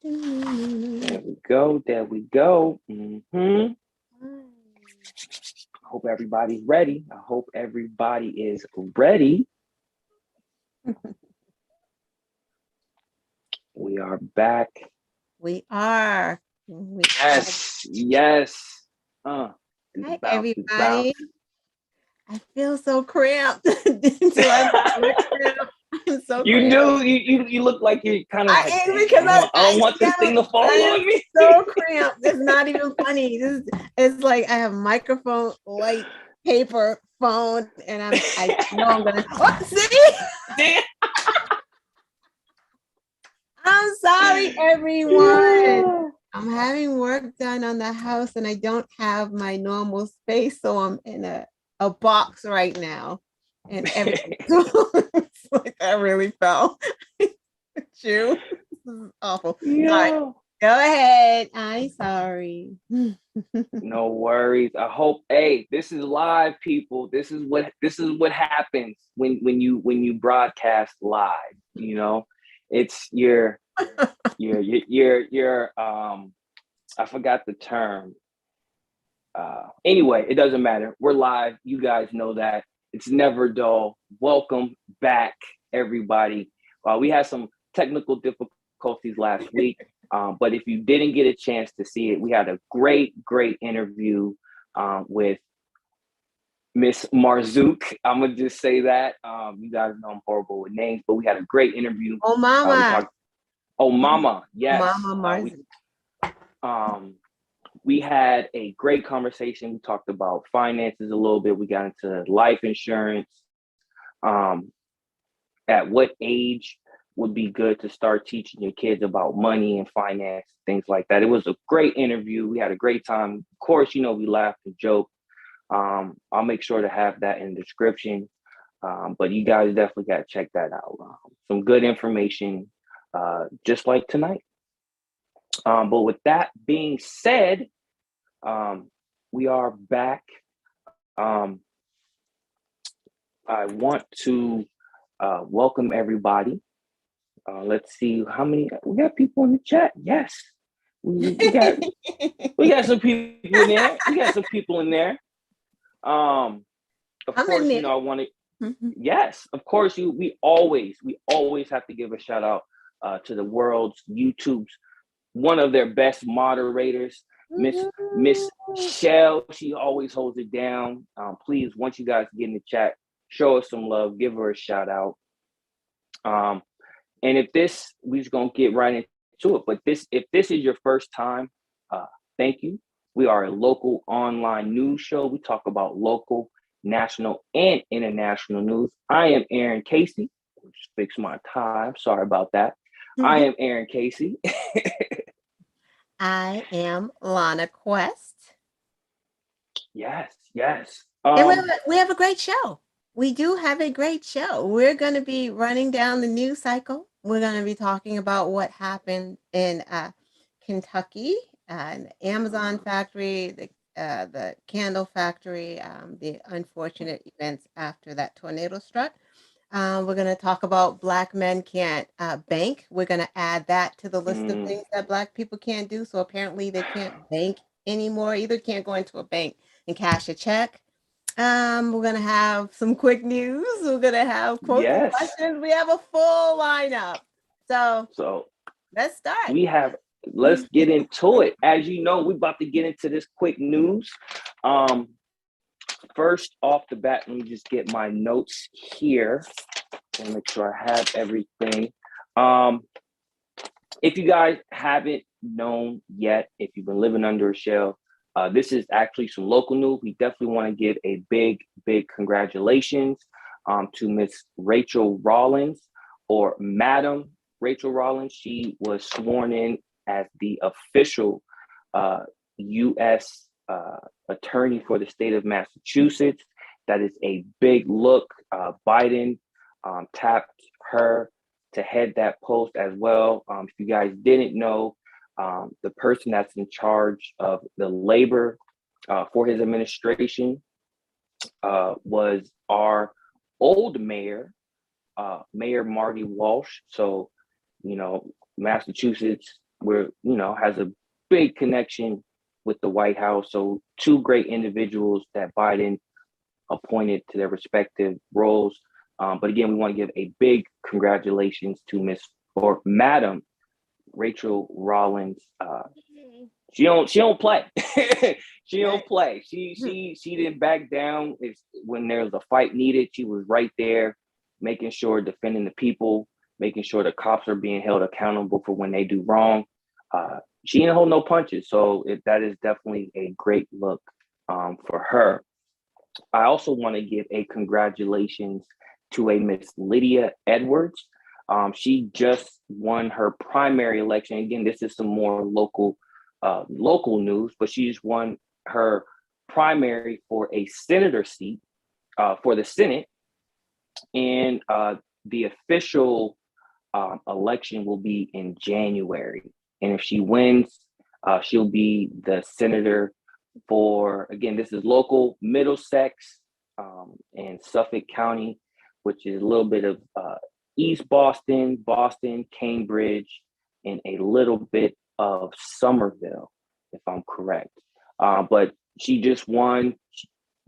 There we go. There we go. Hope everybody's ready. I hope everybody is ready. We are back. We are. Yes. Hi, everybody. I feel so cramped. I'm so you cramped. do. You look like you're kind of. I don't want this thing to fall on me. So cramped. It's not even funny. It's like I have microphone, light, paper, phone, and I know I'm gonna. Oh, see? I'm sorry, everyone. I'm having work done on the house, and I don't have my normal space, so I'm in a box right now, and everything. It's like I really fell. You. This is awful. Yeah. Sorry. Go ahead. I'm sorry. No worries. I hope. Hey, this is live, people. This is what happens when you broadcast live. You know, it's your I forgot the term. Anyway, it doesn't matter. We're live. You guys know that. It's never dull. Welcome back, everybody. We had some technical difficulties last week, but if you didn't get a chance to see it, we had a great interview with Miss Marzouk. I'm gonna just say that. You guys know I'm horrible with names, but we had a great interview. Oh, Mama. Mama. Yes. Mama Marzouk. We had a great conversation. We talked about finances a little bit. We got into life insurance. At what age would be good to start teaching your kids about money and finance, things like that. It was a great interview. We had a great time. Of course, we laughed and joked. I'll make sure to have that in the description. But you guys definitely got to check that out. Some good information, just like tonight. But with that being said, we are back. I want to welcome everybody. Let's see how many we got people in the chat. Yes, we got some people in there. We got some people in there. Of course, I want to. Yes, of course. We always have to give a shout out to the world's YouTube's one of their best moderators, Miss Shell. She always holds it down. Please, once you guys get in the chat, show us some love, give her a shout out. And we're just gonna get right into it. But if this is your first time, thank you. We are a local online news show. We talk about local, national, and international news. I am Aaron Casey. Just fix my tie. I'm sorry about that. I am Aaron Casey. I am Lana Quest. Yes. And we have a great show. We do have a great show. We're going to be running down the news cycle. We're going to be talking about what happened in Kentucky, the Amazon factory, the candle factory, the unfortunate events after that tornado struck. We're going to talk about Black men can't bank. We're going to add that to the list of things that Black people can't do. So apparently they can't bank anymore. Either can't go into a bank and cash a check. We're going to have some quick news. We're going to have quotes and questions. We have a full lineup. So let's start. Let's get into it. As you know, we're about to get into this quick news. First off the bat, let me just get my notes here and make sure I have everything. If you guys haven't known yet, if you've been living under a shell, this is actually some local news. We definitely want to give a big congratulations to Miss Rachel Rollins, or Madam Rachel Rollins. She was sworn in as the official U.S. Attorney for the state of Massachusetts. That is a big look. Biden tapped her to head that post as well. If you guys didn't know, the person that's in charge of the labor for his administration was our old mayor, Mayor Marty Walsh. So, Massachusetts has a big connection with the White House. So two great individuals that Biden appointed to their respective roles. But again, we want to give a big congratulations to Madam Rachel Rollins. She don't play. She don't play. She didn't back down. When there was a fight needed, she was right there, making sure defending the people, making sure the cops are being held accountable for when they do wrong. She didn't hold no punches, so that is definitely a great look for her. I also want to give a congratulations to a Miss Lydia Edwards. She just won her primary election. Again, this is some more local news, but she just won her primary for a senator seat for the Senate, and the official election will be in January. And if she wins, she'll be the senator for, again, this is local, Middlesex and Suffolk County, which is a little bit of East Boston, Cambridge, and a little bit of Somerville, if I'm correct. But she just won.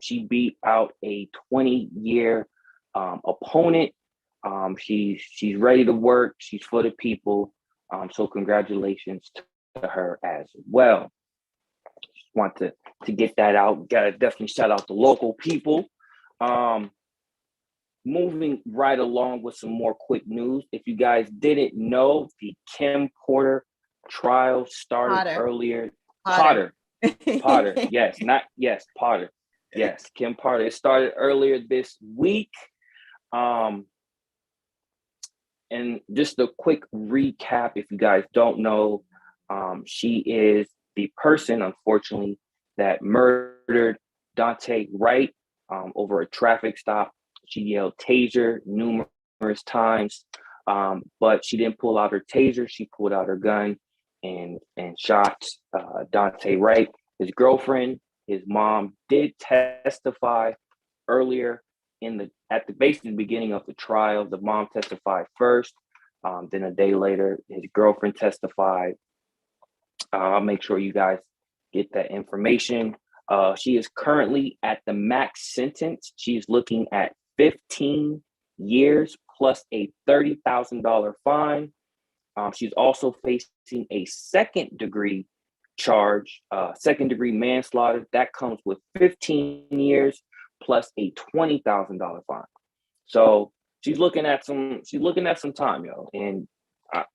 She beat out a 20-year opponent. She's ready to work. She's for the people. So congratulations to her as well. Just want to get that out. Gotta definitely shout out the local people. Moving right along with some more quick news. If you guys didn't know, the Kim Porter trial started earlier. Potter. Yes, Potter. Yes, Kim Porter. It started earlier this week. And just a quick recap, if you guys don't know, she is the person, unfortunately, that murdered Daunte Wright over a traffic stop. She yelled taser numerous times, but she didn't pull out her taser. She pulled out her gun and shot Daunte Wright. His girlfriend, his mom, did testify earlier at the beginning of the trial. The mom testified first. Then a day later, his girlfriend testified. I'll make sure you guys get that information. She is currently at the max sentence. She's looking at 15 years plus a $30,000 fine. She's also facing a second-degree charge, second-degree manslaughter. That comes with 15 years plus a $20,000 fine. So she's looking at some time, yo. And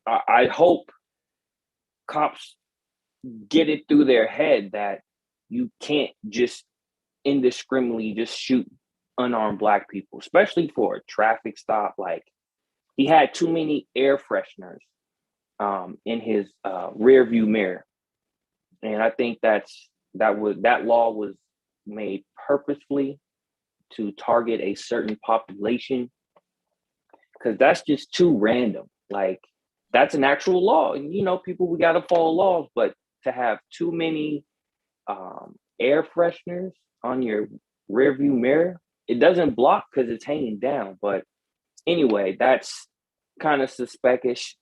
I hope cops get it through their head that you can't just indiscriminately just shoot unarmed Black people, especially for a traffic stop. Like, he had too many air fresheners in his rear view mirror. And I think that law was made purposefully to target a certain population, because that's just too random. Like, that's an actual law, and people, we got to follow laws, but to have too many air fresheners on your rear view mirror, it doesn't block because it's hanging down. But anyway, that's kind of suspicious.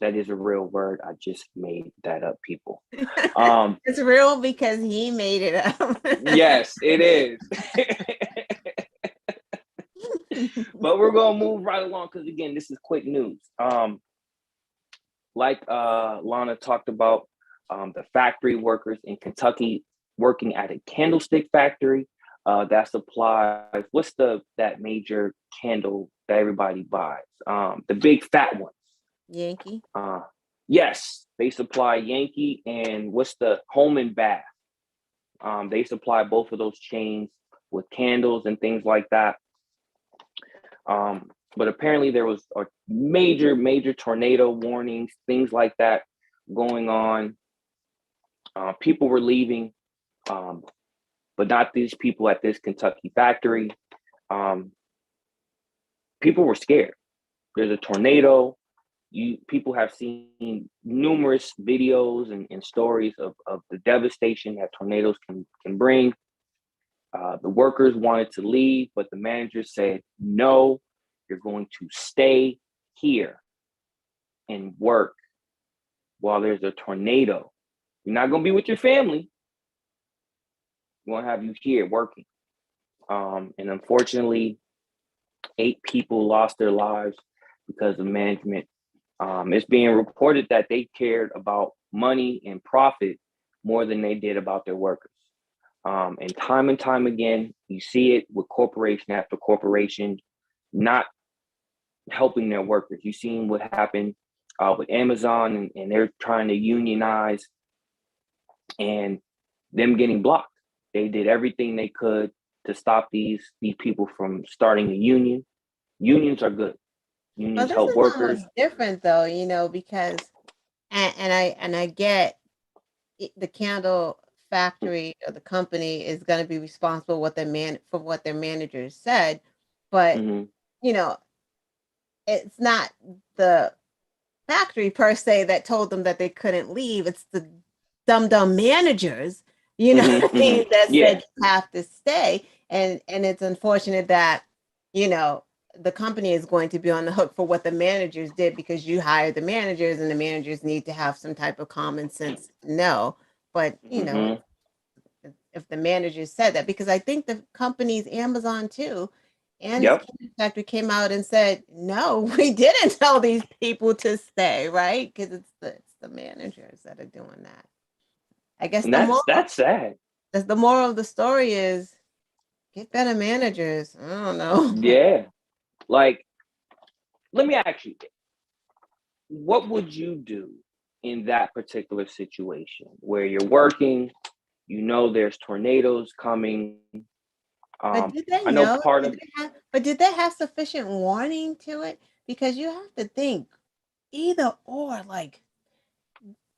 That is a real word. I just made that up, people. It's real because he made it up. Yes, it is. But we're gonna move right along, because again, this is quick news. Like Lana talked about, the factory workers in Kentucky working at a candlestick factory that supplies, what's that major candle that everybody buys? The big fat ones. Yankee. Yes, they supply Yankee, and what's the Home and Bath? They supply both of those chains with candles and things like that. But apparently there was a major tornado warnings, things like that going on. People were leaving, but not these people at this Kentucky factory. People were scared. There's a tornado. People have seen numerous videos and stories of the devastation that tornadoes can bring. The workers wanted to leave, but the manager said, no, you're going to stay here and work while there's a tornado. You're not going to be with your family. We're going to have you here working. And unfortunately, 8 people lost their lives because of management. It's being reported that they cared about money and profit more than they did about their workers. And time again, you see it with corporation after corporation not helping their workers. You've seen what happened with Amazon, and they're trying to unionize and them getting blocked. They did everything they could to stop these people from starting a union. Unions are good. Well, Unions this help is workers. almost different though, because I get the candle factory or the company is going to be responsible for what their managers said, but Mhm. It's not the factory per se that told them that they couldn't leave. It's the dumb managers, what I mean, that Yeah. said you have to stay. And it's unfortunate that, the company is going to be on the hook for what the managers did because you hired the managers and the managers need to have some type of common sense to know. But, if the managers said that, because I think the companies, Amazon too, and this Yep. candy factory came out and said, no, we didn't tell these people to stay, right? Because it's the managers that are doing that. I guess And that's sad. the moral of the story is get better managers. I don't know. Yeah. Like, let me ask you, what would you do in that particular situation where you're working, there's tornadoes coming? But did they I know know? part of Did they have sufficient warning to it? Because you have to think either or, like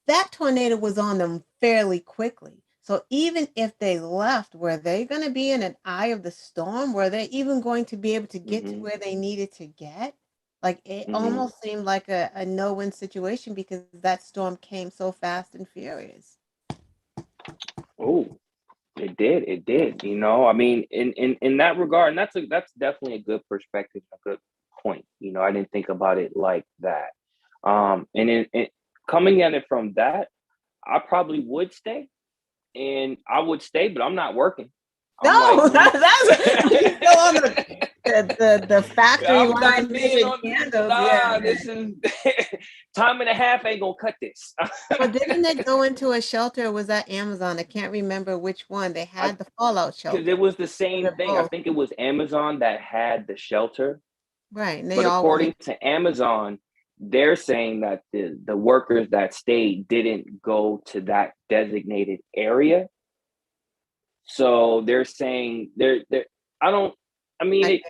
that tornado was on them fairly quickly. So even if they left, were they going to be in an eye of the storm? Were they even going to be able to get to where they needed to get? Like it almost seemed like a no-win situation because that storm came so fast and furious. Oh, it did. It did. I mean, in that regard, and that's definitely a good perspective, a good point. I didn't think about it like that. And coming at it from that, I probably would stay, and I would stay, but I'm not working. I'm No, like, that's you still on the factory I'm line not being making on. candles. Nah, Yeah. this is time and a half ain't gonna cut this. Well, didn't they go into a shelter? Or was that Amazon? I can't remember which one. They had the fallout Because it shelter. was the Was same it thing. I both? think it was Amazon that had the shelter, Right, and they but all went. according to Amazon, they're saying that the workers that stayed didn't go to that designated area. So they're saying they're I don't I mean I it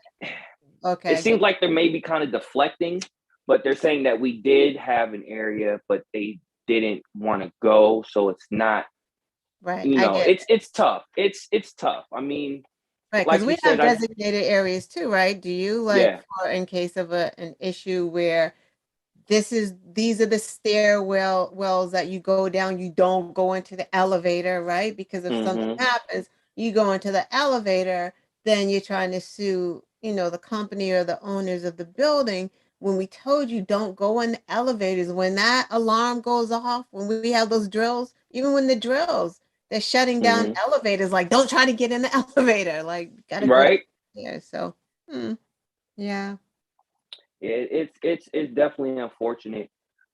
okay, it I get seems like they're maybe kind of deflecting, but they're saying that we did have an area, but they didn't want to go. So it's not, right. I get it's tough. It's tough. I mean, right because like you we said, have designated areas too, right? Do you like yeah. for in case of an issue where these are the stairwell wells that you go down, you don't go into the elevator, right? Because if something Mm-hmm. happens, you go into the elevator, then you're trying to sue, the company or the owners of the building. When we told you don't go in the elevators, when that alarm goes off, when we have those drills, even when the drills, they're shutting down Mm-hmm. elevators, like don't try to get in the elevator, like gotta go Right. there. So, yeah. It's definitely unfortunate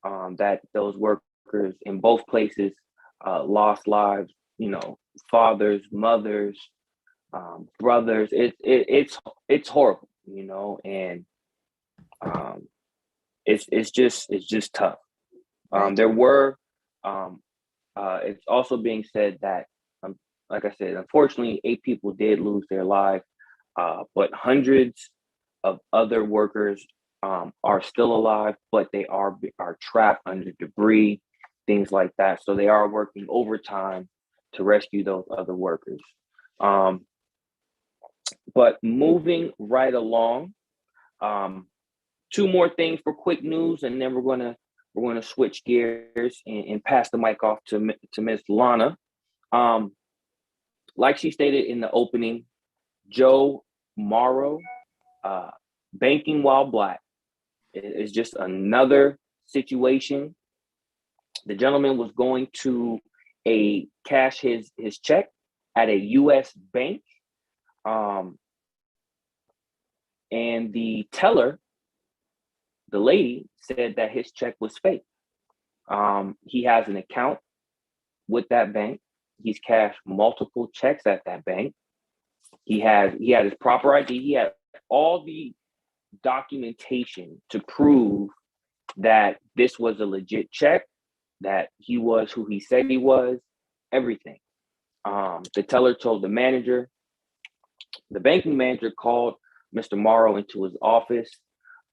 that those workers in both places lost lives. Fathers, mothers, brothers. It's horrible. And it's just tough. Right. There were it's also being said that like I said, unfortunately, 8 people did lose their life, but hundreds of other workers are still alive, but they are trapped under debris, things like that. So they are working overtime to rescue those other workers. Um, but moving right along, um, 2 more things for quick news, and then we're gonna switch gears and pass the mic off to Miss Lana. Um, like she stated in the opening, Joe Morrow, uh, banking while black is just another situation The gentleman was going to cash his check at a U.S. bank, and the teller, the lady, said that his check was fake. He has an account with that bank. He's cashed multiple checks at that bank. He had his proper ID. He had all the documentation to prove that this was a legit check, that he was who he said he was, everything. The teller told the manager. The banking manager called Mr. Morrow into his office,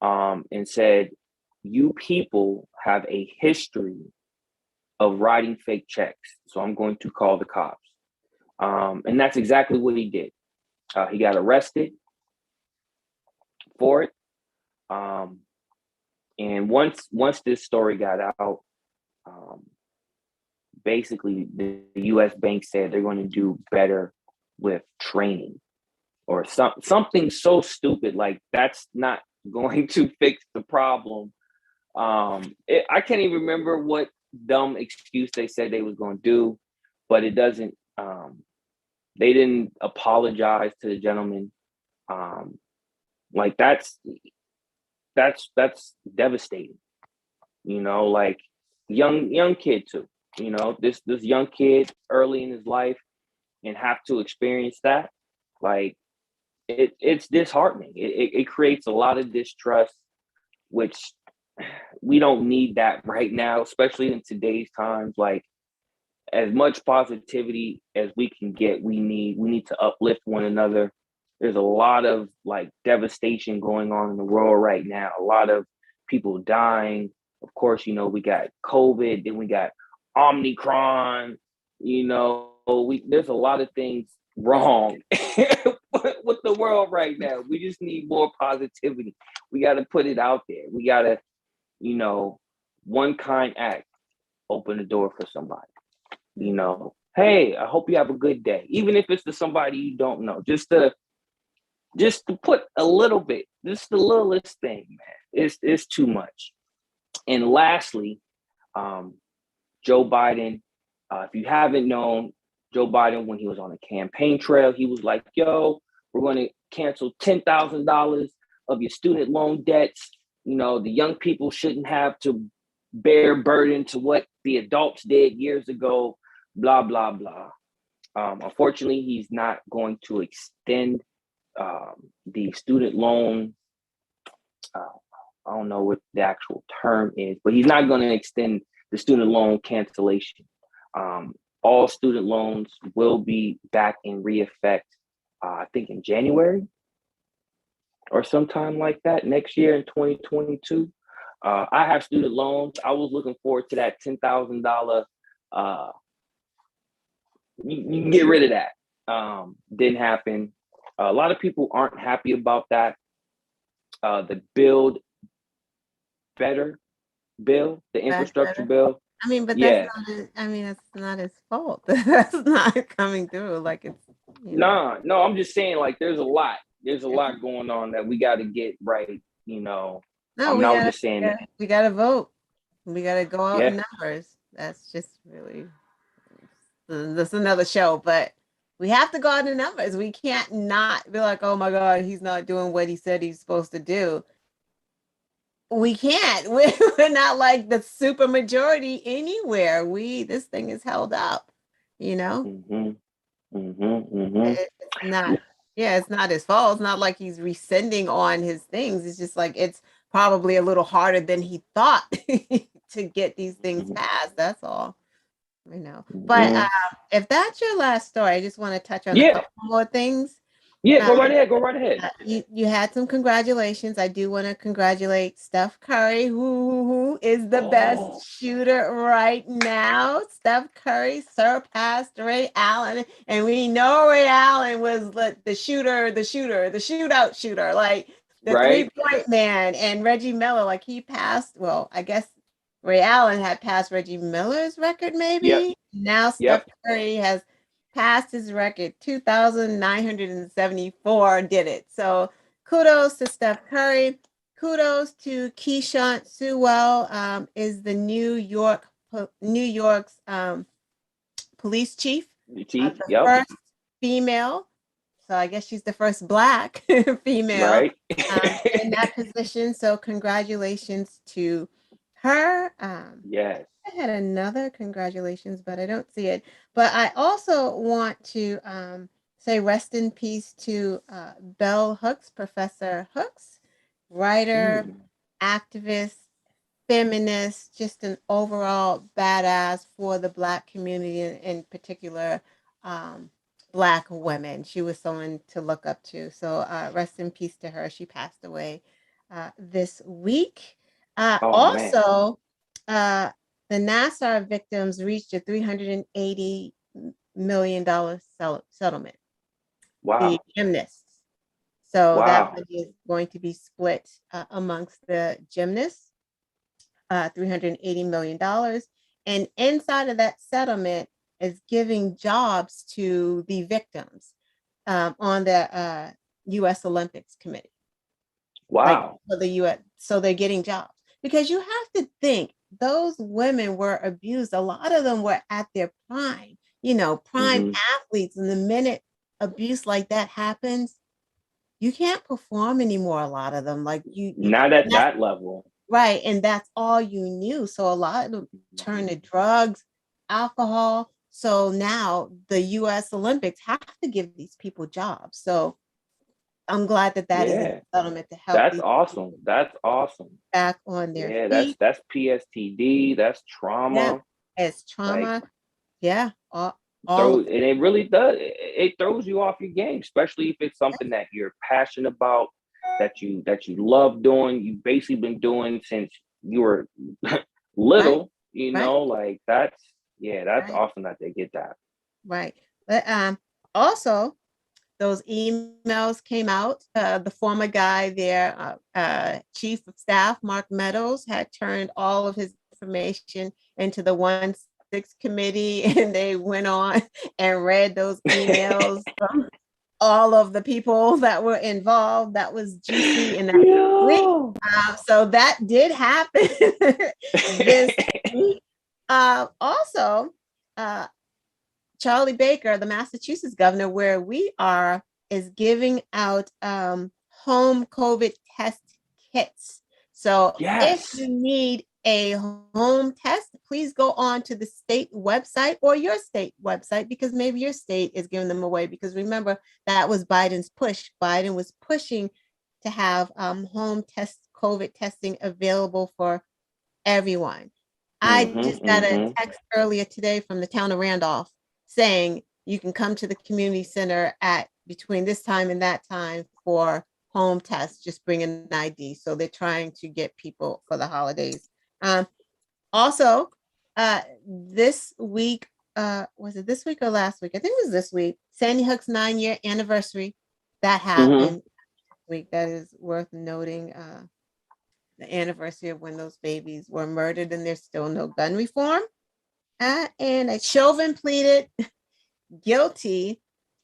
and said, "You people have a history of writing fake checks, so I'm going to call the cops." And that's exactly what he did. He got arrested for it. And once this story got out, basically the U.S. bank said they're going to do better with training, or something so stupid like that's not going to fix the problem. I can't even remember what dumb excuse they said they was going to do, but it doesn't. They didn't apologize to the gentleman. Like that's devastating. Like young kid too. This young kid early in his life and have to experience that. Like it's disheartening. It creates a lot of distrust, which we don't need that right now, especially in today's times. Like, as much positivity as we can get, we need to uplift one another. There's a lot of like devastation going on in the world right now. A lot of people dying. Of course, we got COVID, then we got Omicron. There's a lot of things wrong with the world right now. We just need more positivity. We got to put it out there. We got to, one kind act, open the door for somebody. Hey, I hope you have a good day. Even if it's to somebody you don't know, just to put a little bit, just the littlest thing, man. It's too much. And lastly, Joe Biden. If you haven't known, Joe Biden, when he was on the campaign trail, he was like, "Yo, we're going to cancel $10,000 of your student loan debts. The young people shouldn't have to bear burden to what the adults did years ago, blah, blah, blah." Unfortunately, he's not going to extend the student loan. I don't know what the actual term is, but he's not going to extend the student loan cancellation. All student loans will be back in re-effect, I think in January or sometime like that next year in 2022. I have student loans. I was looking forward to that $10,000. You can get rid of that. Didn't happen. A lot of people aren't happy about that. The Build Better bill, the infrastructure bill. I mean, but yeah, that's not his fault. That's not coming through. Like it's no, I'm just saying, like, there's a lot going on that we got to get right. No, I'm not just saying that. We got to vote. We got to go out in numbers. That's just really, that's another show, but we have to go out in numbers. We can't not be like, oh my God, he's not doing what he said he's supposed to do. We can't. We're not like the super majority anywhere. This thing is held up, Mm-hmm. It's not, it's not his fault. It's not like he's rescinding on his things. It's just like, it's probably a little harder than he thought to get these things passed. That's all. But if that's your last story, I just want to touch on a couple more things. Yeah, go right ahead. You had some congratulations. I do want to congratulate Steph Curry, who is the best shooter right now. Steph Curry surpassed Ray Allen, and we know Ray Allen was the shootout shooter, like the 3-point man. And Reggie Miller, like he passed. Well, I guess Ray Allen had passed Reggie Miller's record, maybe. Yep. Now Steph Curry has passed his record. 2,974 did it. So kudos to Steph Curry. Kudos to Keishant Sewell, is the New York New York's police chief, Chief, the yep, first female. So I guess she's the first Black female right. in that position. So congratulations to her. Yes. I had another congratulations, but I don't see it. But I also want to say rest in peace to Bell Hooks, Professor Hooks, writer, activist, feminist, just an overall badass for the Black community, in particular, Black women. She was someone to look up to. So rest in peace to her. She passed away this week. Oh man. Also, the Nassar victims reached a $380 million settlement. The Wow. gymnasts. So that Wow. money is going to be split amongst the gymnasts, $380 million. And inside of that settlement is giving jobs to the victims on the U.S. Olympics Committee. Like Wow. for the U.S. So they're getting jobs. Because you have to think, those women were abused. A lot of them were at their prime, prime athletes. And the minute abuse like that happens, you can't perform anymore. A lot of them, like Not at that level. right. And that's all you knew. So a lot of them turn to drugs, alcohol. So now the U.S. Olympics have to give these people jobs. So I'm glad that is a Yeah. settlement to help That's these awesome. people That's awesome. back on their Yeah, feet. that's PSTD, that's Yeah, trauma. it's Like trauma. Yeah, all throw of and it really does it throws you off your game, especially if it's something that you're passionate about, that you love doing, you've basically been doing since you were right, little, right, like that's right, awesome that they get that. right. But also those emails came out. The former guy there, chief of staff, Mark Meadows, had turned all of his information into the 1-6 committee, and they went on and read those emails from all of the people that were involved. That was juicy in that week. Yo. So that did happen this week. Also, Charlie Baker, the Massachusetts governor, where we are, is giving out home COVID test kits. So if Yes. you need a home test, please go on to the state website or your state website, because maybe your state is giving them away. Because remember, that was Biden's push. Biden was pushing to have home COVID testing available for everyone. I just got a text earlier today from the town of Randolph saying you can come to the community center at between this time and that time for home tests. Just bring an ID. So they're trying to get people for the holidays. Also, this week, was it this week or last week? I think it was this week. Sandy Hook's 9-year anniversary. That happened this week. That is worth noting. The anniversary of when those babies were murdered, and there's still no gun reform. And Chauvin pleaded guilty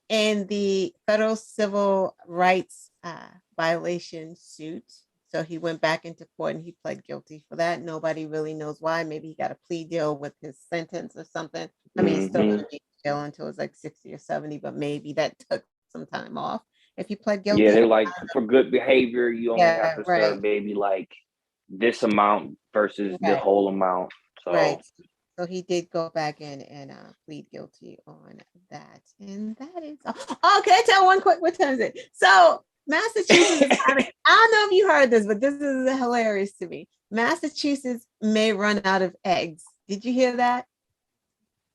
in the federal civil rights violation suit. So he went back into court and he pled guilty for that. Nobody really knows why. Maybe he got a plea deal with his sentence or something. I mean, he's still going to be in jail until it's like 60 or 70, but maybe that took some time off. If he pled guilty. Yeah, they're like, for good behavior, you only have to right. serve maybe like this amount versus the Right. whole amount. So Right. So he did go back in and plead guilty on that. And that is all. Okay, I tell one quick, what time is it? So Massachusetts is having, I don't know if you heard this, but this is hilarious to me. Massachusetts may run out of eggs. Did you hear that?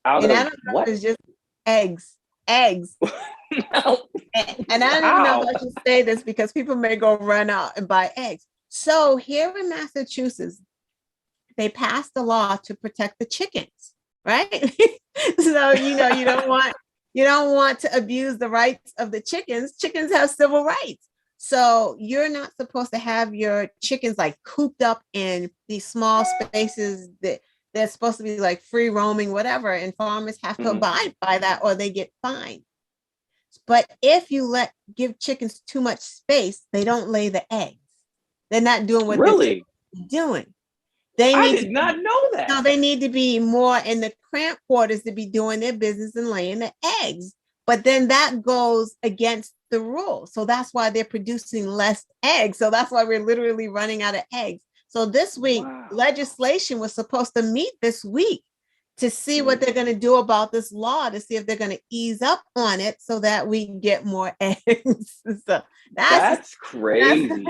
out And of I don't know what? if it's just eggs. Eggs. No. And I don't even know if I should say this because people may go run out and buy eggs. So here in Massachusetts, they passed a law to protect the chickens, right? So you don't want to abuse the rights of the chickens. Chickens have civil rights. So you're not supposed to have your chickens like cooped up in these small spaces that they're supposed to be like free roaming, whatever. And farmers have to abide by that or they get fined. But if you give chickens too much space, they don't lay the eggs. They're not doing what they're Really? doing. They I need did not know that. No, they need to be more in the cramped quarters to be doing their business and laying the eggs. But then that goes against the rule. So that's why they're producing less eggs. So that's why we're literally running out of eggs. So this week, legislation was supposed to meet this week to see what they're going to do about this law, to see if they're going to ease up on it so that we can get more eggs. So that's crazy.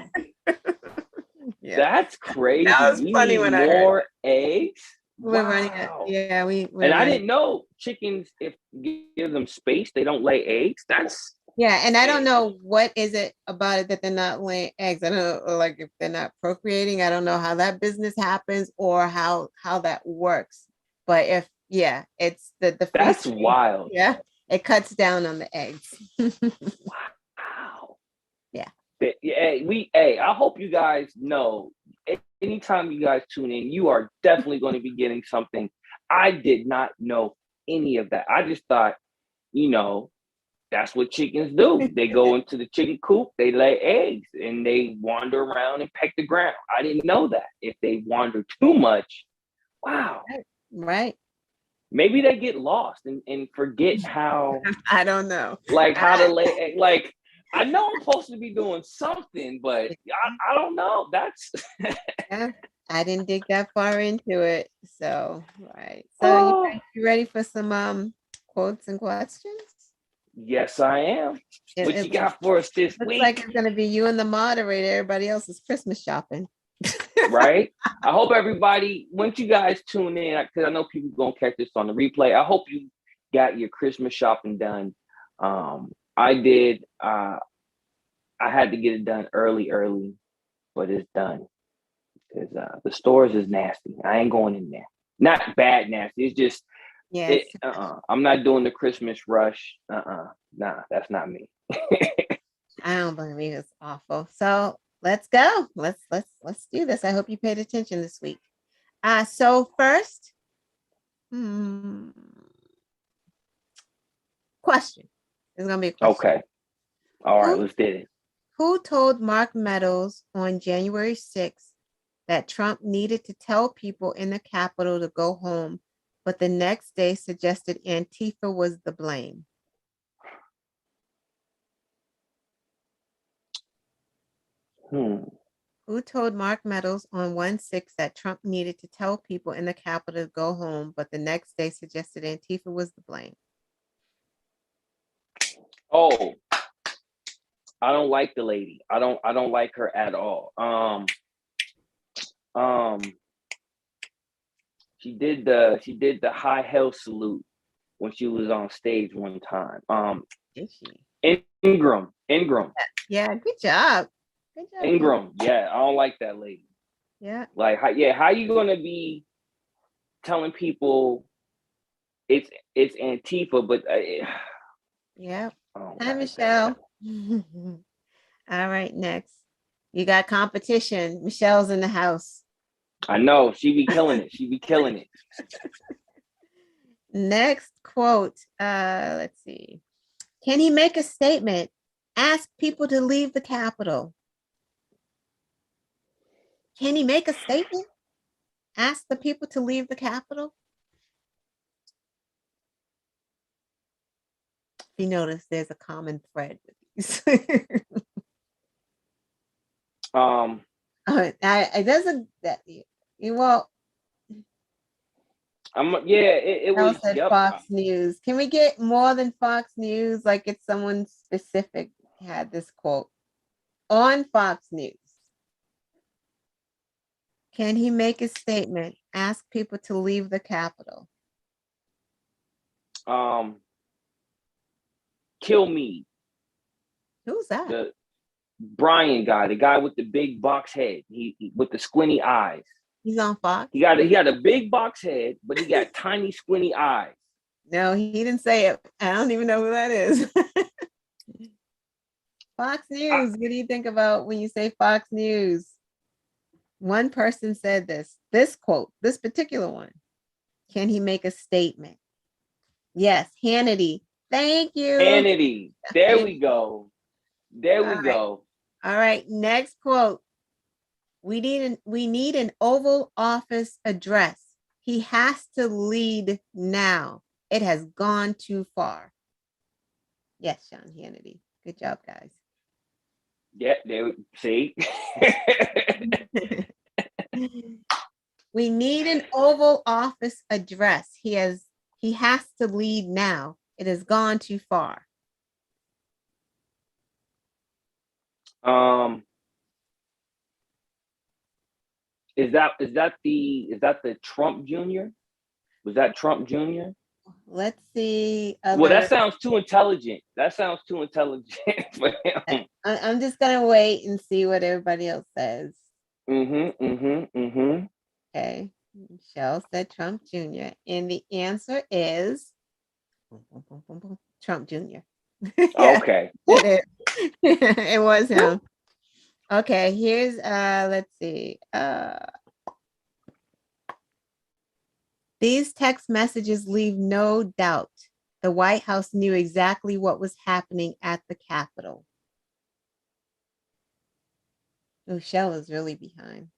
Yeah. That's crazy. That was funny when I heard more eggs. We're running it. Yeah, and I didn't know chickens, if you give them space, they don't lay eggs. That's and I don't know what is it about it that they're not laying eggs. I don't know, like if they're not procreating. I don't know how that business happens or how that works. But if it's the that's wild. Yeah, it cuts down on the eggs. Wow. Yeah. I hope you guys know. Anytime you guys tune in, you are definitely going to be getting something. I did not know any of that. I just thought, that's what chickens do. They go into the chicken coop, they lay eggs, and they wander around and peck the ground. I didn't know that. If they wander too much, wow. Right. Maybe they get lost and forget how. I don't know. Like how to lay eggs. Like, I know I'm supposed to be doing something, but I don't know. That's I didn't dig that far into it. So, right. So you ready for some quotes and questions? Yes, I am. What you got for us this week? Looks like it's gonna be you and the moderator. Everybody else is Christmas shopping. Right? I hope everybody, once you guys tune in, because I know people gonna catch this on the replay. I hope you got your Christmas shopping done. I did. I had to get it done early, but it's done. Because the stores is nasty. I ain't going in there. Not bad nasty. It's just, I'm not doing the Christmas rush. Nah, that's not me. I don't believe it's awful. So let's go. Let's do this. I hope you paid attention this week. So first, question. It's gonna be a question. Okay. All right, let's do it. Who told Mark Meadows on January 6th that Trump needed to tell people in the Capitol to go home, but the next day suggested Antifa was the blame? Who told Mark Meadows on 1/6 that Trump needed to tell people in the Capitol to go home, but the next day suggested Antifa was the blame? Oh, I don't like the lady. I don't like her at all. She did the high hell salute when she was on stage one time. Did she? Ingram. Yeah, good job. Ingram. Yeah, I don't like that lady. Yeah. Like, how you gonna be telling people it's Antifa, but yeah. Hi, Michelle. All right, next. You got competition. Michelle's in the house. I know. She be killing it. Next quote. Let's see. Can he make a statement? Ask people to leave the Capitol. Can he make a statement? Ask the people to leave the Capitol? If you notice, there's a common thread with these. It doesn't that well. It was said Fox News. Can we get more than Fox News? Like it's someone specific had this quote on Fox News. Can he make a statement? Ask people to leave the Capitol. Kill me. Who's that? The Brian guy, the guy with the big box head. He with the squinty eyes. He's on Fox. He got a big box head, but he got tiny squinty eyes. No, he didn't say it. I don't even know who that is. Fox News. What do you think about when you say Fox News? One person said this quote, this particular one. Can he make a statement? Yes, Hannity. Thank you. Hannity. There we go. All right, next quote. We need an Oval Office address. He has to lead now. It has gone too far. Yes, Sean Hannity. Good job, guys. Yeah, they see. We need an Oval Office address. He has to lead now. It has gone too far. Is that the Trump Jr.? Was that Trump Jr.? Let's see. Well, that sounds too intelligent. That sounds too intelligent for him. I'm just gonna wait and see what everybody else says. Okay. Michelle said Trump Jr. And the answer is Trump Jr. Okay. It was him. Okay, here's let's see. These text messages leave no doubt the White House knew exactly what was happening at the Capitol. Michelle is really behind.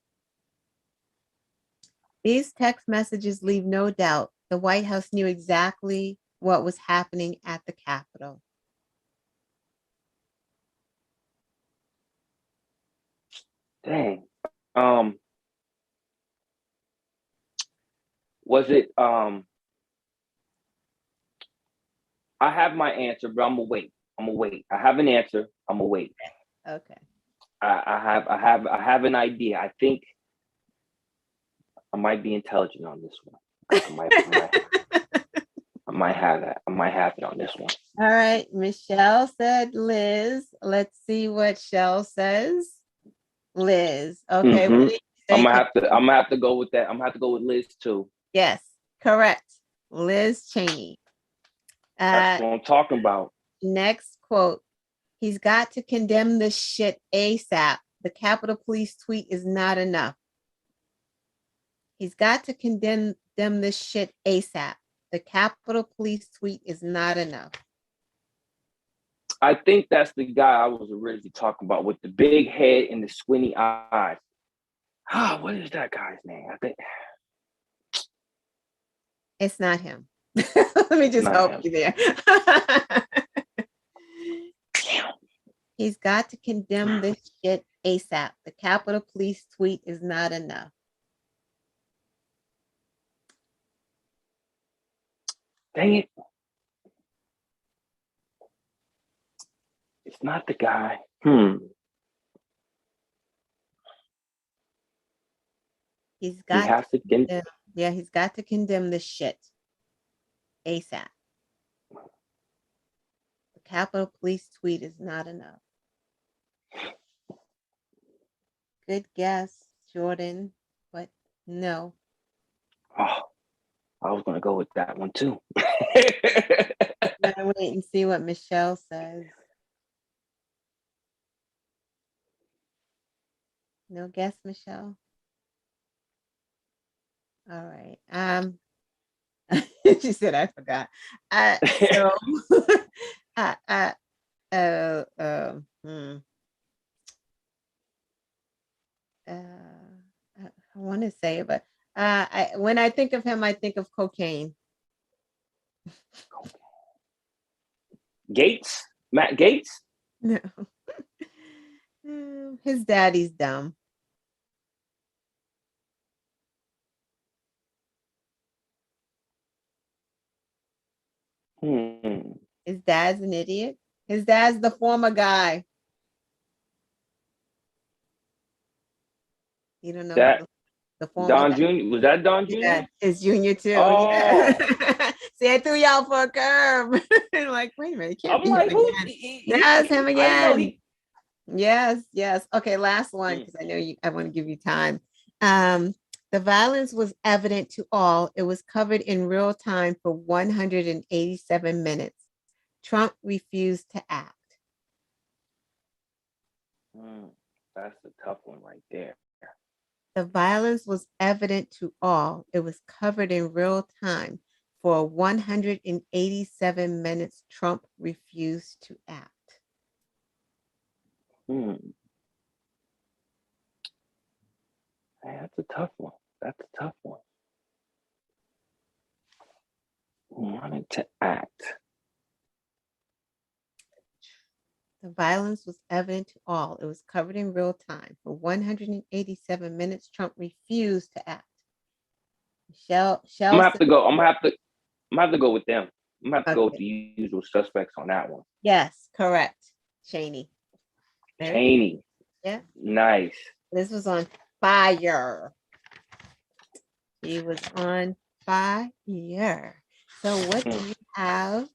These text messages leave no doubt the White House knew exactly what was happening at the Capitol. Dang. Was it I have my answer, but I'm gonna wait. I have an answer. I'm gonna wait. Okay. I have an idea. I think I might be intelligent on this one. I might have that. I might have it on this one. All right. Michelle said Liz. Let's see what Shell says. Liz. Okay. Mm-hmm. What did you say? I'm gonna have to go with that. I'm gonna have to go with Liz too. Yes, correct. Liz Cheney. That's what I'm talking about. Next quote. He's got to condemn this shit ASAP. The Capitol Police tweet is not enough. He's got to condemn this shit ASAP. The Capitol Police tweet is not enough. I think that's the guy I was originally talking about with the big head and the squinty eyes. What is that guy's name? I think it's not him. Let me just help you there. He's got to condemn this shit ASAP. The Capitol Police tweet is not enough. Dang it. It's not the guy. He's got he's got to condemn this shit ASAP. The Capitol Police tweet is not enough. Good guess, Jordan, but no. Oh, I was gonna go with that one too. I'm gonna wait and see what Michelle says. No guess, Michelle. All right. She said I forgot. I want to say it, but when I think of him, I think of cocaine. Gates? Matt Gates? No. His daddy's dumb. His dad's an idiot. His dad's the former guy. You don't know that the former Don guy. Jr. Was that Don Jr.? Yeah, it's Junior too. Oh. Yeah. See, I threw y'all for a curve. Like, wait a minute, can't be him again. Yes, him again. Yes. Okay, last one because I know I want to give you time. The violence was evident to all. It was covered in real time for 187 minutes. Trump refused to act. That's a tough one right there. The violence was evident to all. It was covered in real time. For 187 minutes, Trump refused to act. tough one. That's a tough one. Wanted to act. The violence was evident to all. It was covered in real time. For 187 minutes, Trump refused to act. I'm gonna have to go. I'm gonna have to go with them. I'm gonna have to go with the usual suspects on that one. Yes, correct. Cheney. Cheney. Yeah. Nice. This was on fire. He was on fire. So what do you have?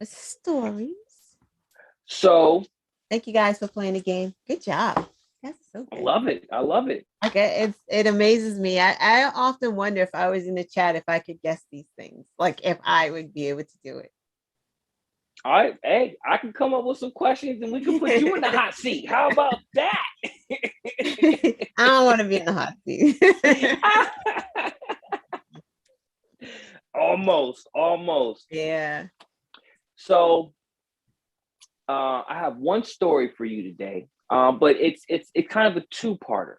Stories. So thank you guys for playing the game. Good job. That's so good. I love it. Okay, it amazes me. I often wonder if I was in the chat if I could guess these things, like if I would be able to do it. All right, hey, I can come up with some questions and we can put you in the hot seat. How about that? I don't want to be in the hot seat. Almost. Yeah. So I have one story for you today, but it's kind of a two-parter.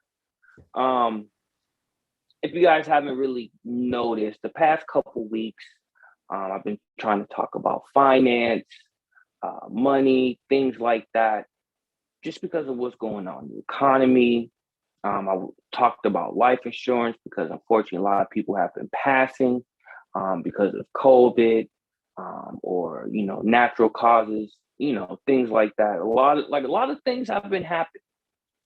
If you guys haven't really noticed, the past couple weeks, I've been trying to talk about finance, money, things like that, just because of what's going on in the economy. I talked about life insurance because unfortunately a lot of people have been passing because of COVID or natural causes, things like that. A lot of things have been happening.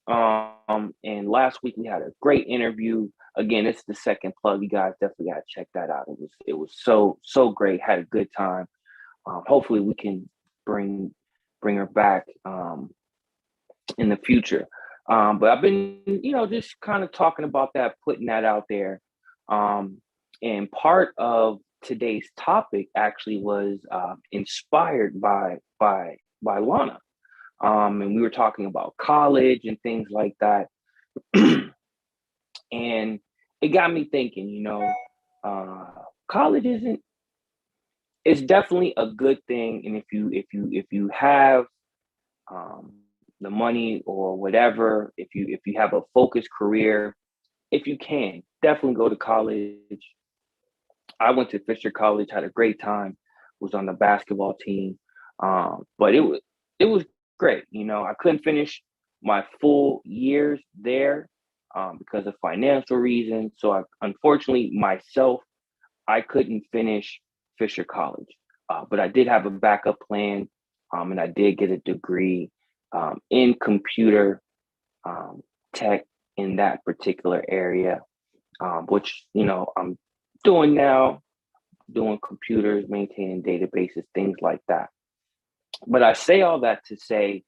And last week we had a great interview. Again, it's the second plug. You guys definitely got to check that out. It was so great. Had a good time. Hopefully we can bring her back in the future. But I've been, just kind of talking about that, putting that out there. And part of today's topic actually was inspired by Lana. And we were talking about college and things like that. And it got me thinking, college it's definitely a good thing. And if you have the money or whatever, if you have a focused career, if you can, definitely go to college. I went to Fisher College, had a great time, was on the basketball team. But it was great. I couldn't finish my full years there because of financial reasons. So unfortunately, I couldn't finish Fisher College. But I did have a backup plan, and I did get a degree in computer tech in that particular area, which, I'm doing now, doing computers, maintaining databases, things like that. But I say all that to say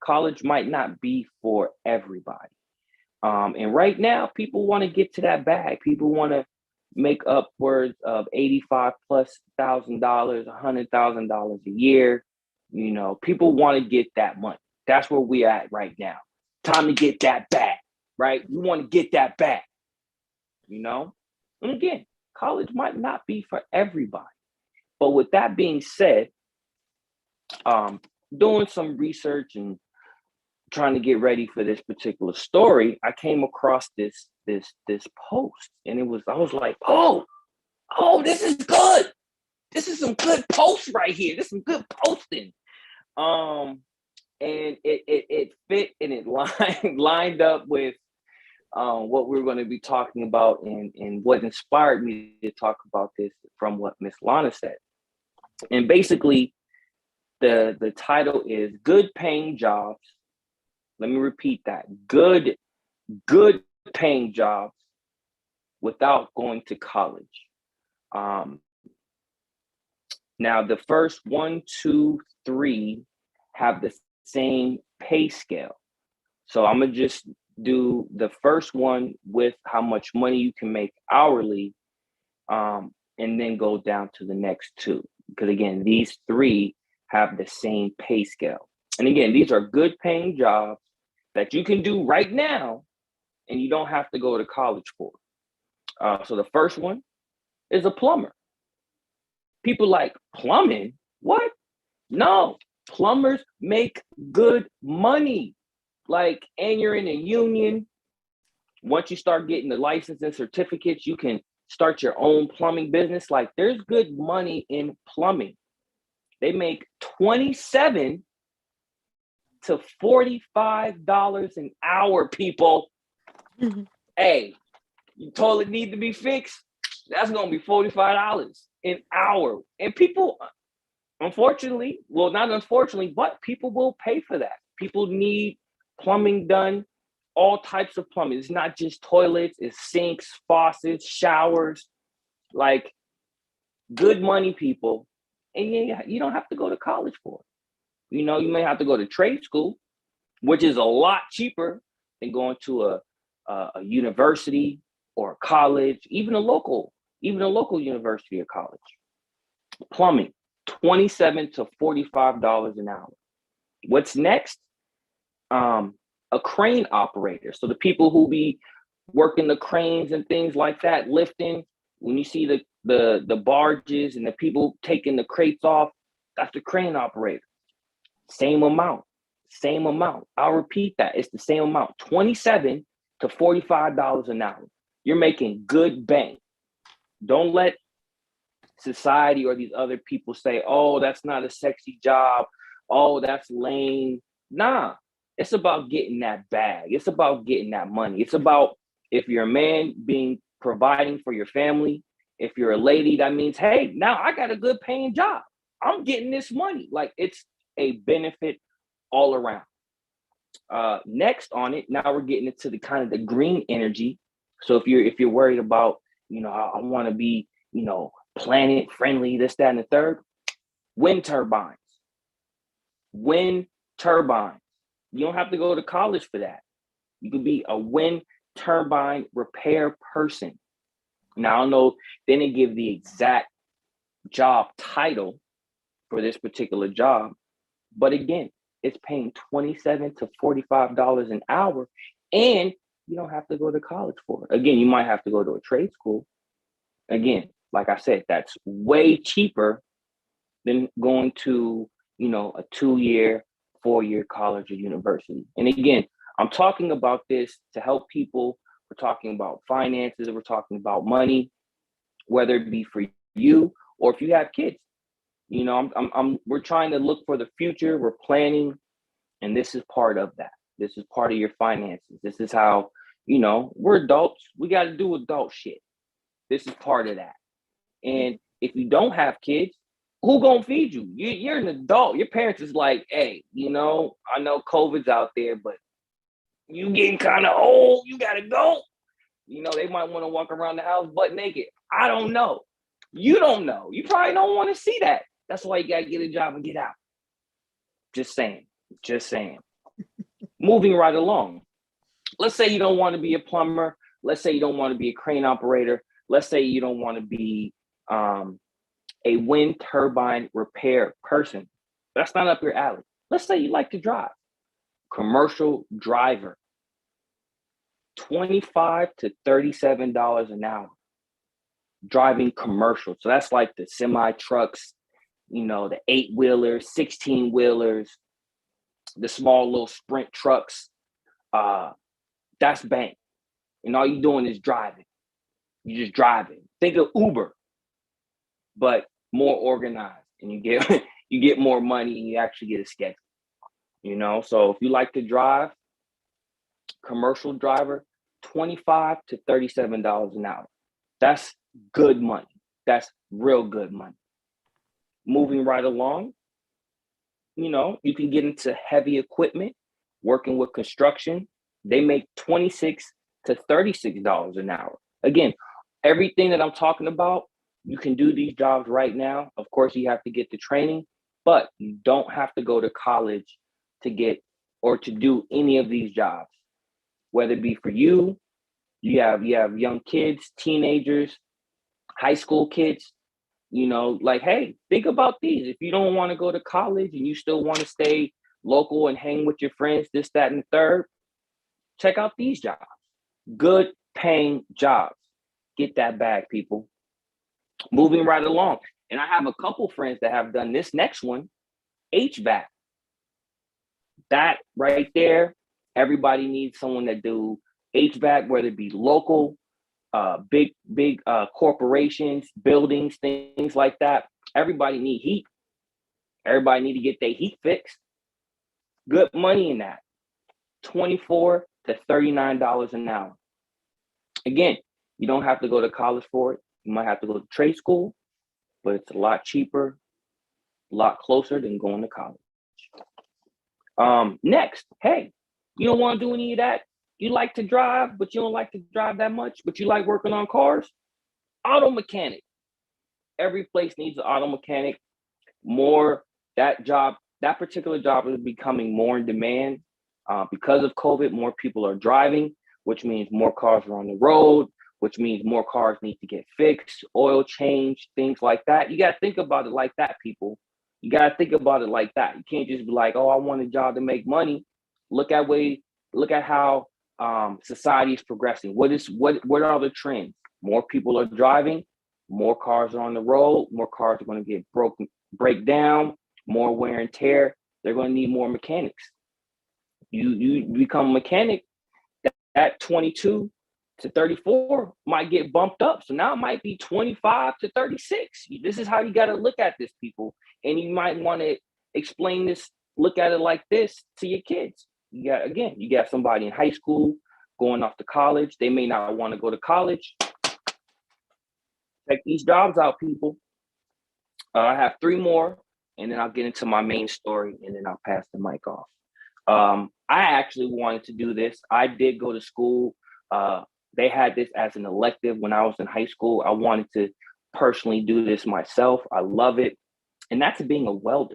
college might not be for everybody. And right now, people want to get to that bag. People want to make upwards of $85,000+, $100,000 a year. People want to get that money. That's where we're at right now. Time to get that bag, right? We want to get that bag, And again, college might not be for everybody. But with that being said, doing some research and trying to get ready for this particular story, I came across this post, and I was like, oh, this is good. This is some good posts right here. This is some good posting. And it fit and it lined up with what we're going to be talking about, and what inspired me to talk about this from what Miss Lana said. And basically, the title is Good Paying Jobs. Let me repeat that. Good paying jobs without going to college. Now, the first 1, 2, 3 have the same pay scale. So I'm going to just do the first one with how much money you can make hourly, and then go down to the next two. Because again, these 3 have the same pay scale. And again, these are good paying jobs that you can do right now, and you don't have to go to college for. So the first one is a plumber. People like, plumbing? What? No, plumbers make good money. And you're in a union, Once you start getting the license and certificates, you can start your own plumbing business. Like, there's good money in plumbing. They make $27 to $45 an hour, people. Hey, your toilet need to be fixed. That's gonna be $45 an hour. And people, unfortunately, well, not unfortunately, but people will pay for that. People need plumbing done, all types of plumbing. It's not just toilets, it's sinks, faucets, showers, like good money, people. And yeah, you don't have to go to college for it. You know, you may have to go to trade school, which is a lot cheaper than going to a university or a college, even a local university or college. Plumbing, $27 to $45 an hour. What's next? A crane operator. So the people who be working the cranes and things like that, lifting. When you see the barges and the people taking the crates off, that's the crane operator. Same amount. I'll repeat that. It's the same amount. $27 to $45 an hour. You're making good bang. Don't let society or these other people say, oh, that's not a sexy job. Oh, that's lame. Nah, it's about getting that bag. It's about getting that money. It's about, if you're a man, providing for your family. If you're a lady, that means, hey, now I got a good paying job. I'm getting this money. Like, it's a benefit all around. Next on it, now we're getting into the kind of the green energy. So if you're worried about, I want to be, planet friendly, this, that, and the third, wind turbines. Wind turbines. You don't have to go to college for that. You could be a wind turbine repair person. Now, I don't know, they didn't give the exact job title for this particular job, but again, it's paying $27 to $45 an hour, and you don't have to go to college for it. Again, you might have to go to a trade school. Again, like I said, that's way cheaper than going to, a 2-year, 4-year college or university. And again, I'm talking about this to help people. We're talking about finances, we're talking about money, whether it be for you or if you have kids. We're trying to look for the future. We're planning, and this is part of that. This is part of your finances. This is how, we're adults. We got to do adult shit. This is part of that. And if you don't have kids, who gonna feed you? You're an adult. Your parents is like, hey, I know COVID's out there, but you getting kind of old. You gotta go. They might want to walk around the house butt naked. I don't know. You don't know. You probably don't want to see that. That's why you got to get a job and get out. Just saying. Moving right along. Let's say you don't want to be a plumber. Let's say you don't want to be a crane operator. Let's say you don't want to be a wind turbine repair person. That's not up your alley. Let's say you like to drive. Commercial driver. $25 to $37 an hour. Driving commercial. So that's like the semi trucks, the 8-wheelers, 16-wheelers, the small little sprint trucks. That's bank. And all you're doing is driving. You're just driving. Think of Uber, but more organized, and you get more money, and you actually get a schedule. So if you like to drive, commercial driver, $25 to $37 an hour. That's good money. That's real good money. Moving right along, you can get into heavy equipment, working with construction. They make $26 to $36 an hour. Again, everything that I'm talking about, you can do these jobs right now. Of course, you have to get the training, but you don't have to go to college to get or to do any of these jobs. Whether it be for you have young kids, teenagers, high school kids, hey, think about these. If you don't want to go to college and you still want to stay local and hang with your friends, this, that, and the third, check out these jobs. Good paying jobs. Get that bag, people. Moving right along. And I have a couple friends that have done this next one, HVAC. That right there, everybody needs someone that do HVAC, whether it be local, big corporations, buildings, things like that. Everybody need heat. Everybody need to get their heat fixed. Good money in that. $24 to $39 an hour. Again, you don't have to go to college for it. You might have to go to trade school, but it's a lot cheaper, a lot closer than going to college. Next, hey, you don't want to do any of that. You like to drive, but you don't like to drive that much, but you like working on cars. Auto mechanic. Every place needs an auto mechanic. That particular job is becoming more in demand. Because of COVID, more people are driving, which means more cars are on the road, which means more cars need to get fixed, oil change, things like that. You got to think about it like that, people. You got to think about it like that. You can't just be like, oh, I want a job to make money. Look at how society is progressing. What are the trends? More people are driving, more cars are on the road, more cars are going to get break down, more wear and tear. They're going to need more mechanics. You become a mechanic, that 22 to 34 might get bumped up. So now it might be 25 to 36. This is how you got to look at this, people. And you might want to explain this, look at it like this to your kids. You got somebody in high school going off to college. They may not want to go to college. Check these jobs out, people. I have 3 more, and then I'll get into my main story, and then I'll pass the mic off. I actually wanted to do this. I did go to school. They had this as an elective when I was in high school. I wanted to personally do this myself. I love it. And that's being a welder.